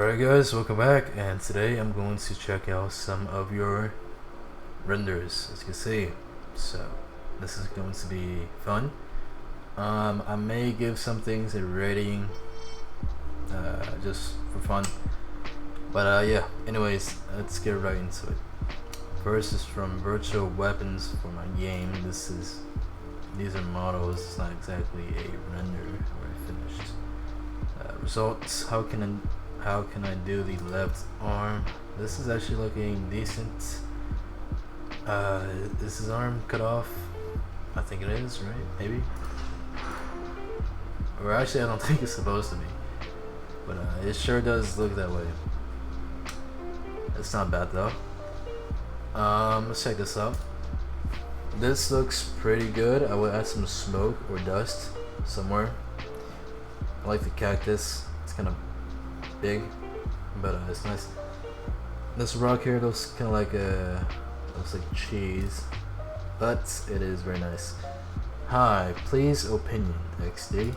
Alright guys, welcome back, and today I'm going to check out some of your renders, as you can see. So this is going to be fun. I may give some things a rating just for fun, but yeah, anyways, let's get right into it. First is from Virtual Weapons for my game. These are models. It's not exactly a render or a finished results. How can I do the left arm? This is actually looking decent. Is his arm cut off? I think it is, right? Maybe. Or actually, I don't think it's supposed to be, but it sure does look that way. It's not bad though. Let's check this out. This looks pretty good. I would add some smoke or dust somewhere. I like the cactus. It's kind of big, but it's nice. This rock here looks kind of like looks like cheese, but it is very nice. Hi, please opinion XD.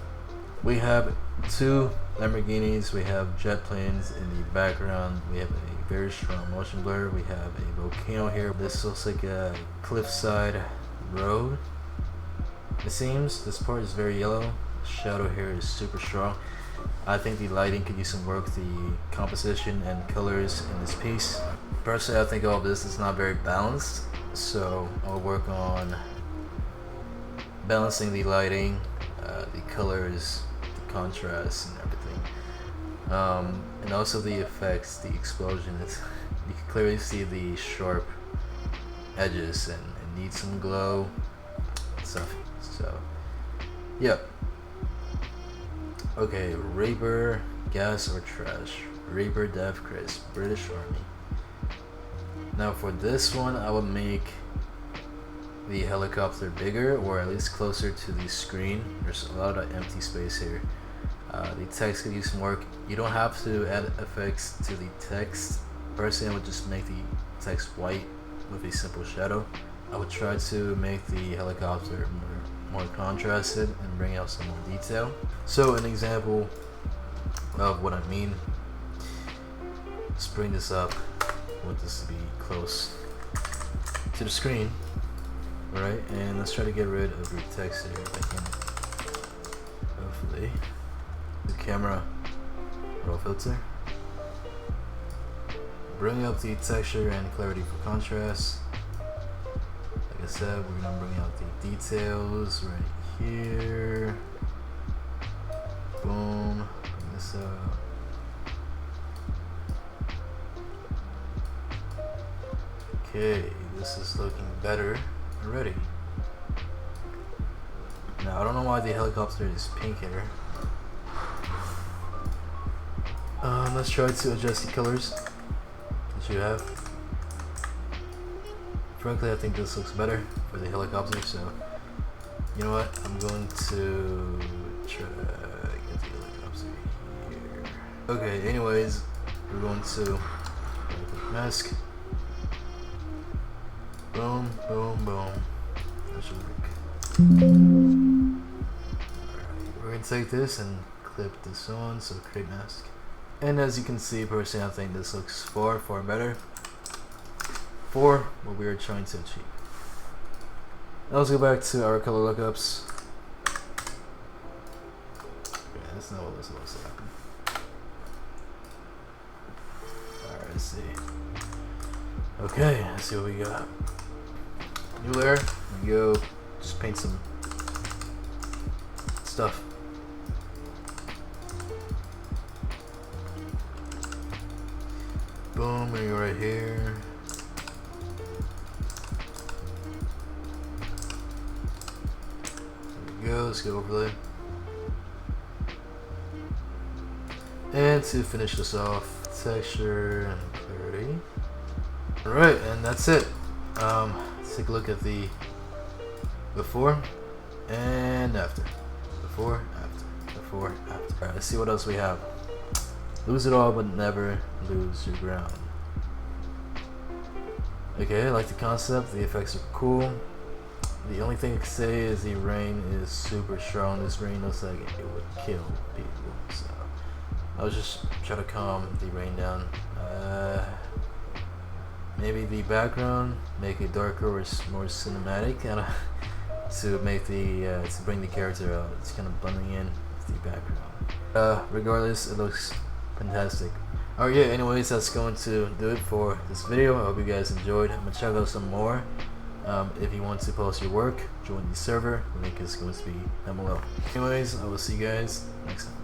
We have two Lamborghinis. We have jet planes in the background. We have a very strong motion blur. We have a volcano here. This looks like a cliffside road. It seems this part is very yellow. The shadow here is super strong. I think the lighting could use some work, the composition and colors in this piece. Personally, I think all of this is not very balanced, so I'll work on balancing the lighting, the colors, the contrast, and everything. And also the effects, the explosion. You can clearly see the sharp edges, and it needs some glow and stuff. So, yeah. Okay, Reaper, gas or trash. Reaper, Dev, Chris, British Army. Now for this one, I would make the helicopter bigger, or at least closer to the screen. There's a lot of empty space here. The text could use some work. You don't have to add effects to the text. Personally, I would just make the text white with a simple shadow. I would try to make the helicopter more contrasted and bring out some more detail. So an example of what I mean, let's bring this up. I want this to be close to the screen, right? And let's try to get rid of your text here if I can. Hopefully. The camera raw filter. Bring up the texture and clarity for contrast. Like I said, we're gonna bring out the details right here. Boom. Bring this up. Okay, this is looking better already. Now I don't know why the helicopter is pink here. Let's try to adjust the colors that you have. Frankly, I think this looks better for the helicopter, so you know what? I'm going to try to get the helicopter here. Okay, anyways, we're going to mask. Boom, boom, boom. That should work. Alright, we're gonna take this and clip this on, so create mask. And as you can see, personally, I think this looks far better for what we are trying to achieve. Now let's go back to our color lookups. Yeah, that's not what was supposed to happen. Alright, let's see. Okay, let's see what we got. New layer. There we go. Just paint some stuff. Boom, there you go right here. There we go, let's go overlay. And to finish this off, texture and clarity. Alright, and that's it. Let's take a look at the before and after. Before, after, before, after. Alright, let's see what else we have. Lose it all, but never lose your ground. Okay, I like the concept. The effects are cool. The only thing I can say is the rain is super strong. This rain looks like it would kill people. So I was just trying to calm the rain down. Maybe the background, make it darker or more cinematic, and to make the to bring the character out. It's kind of blending in with the background. Regardless, it looks fantastic. Alright, yeah, anyways, that's going to do it for this video. I hope you guys enjoyed. I'm gonna check out some more. If you want to post your work, join the server. The link is going to be down below. Anyways, I will see you guys next time.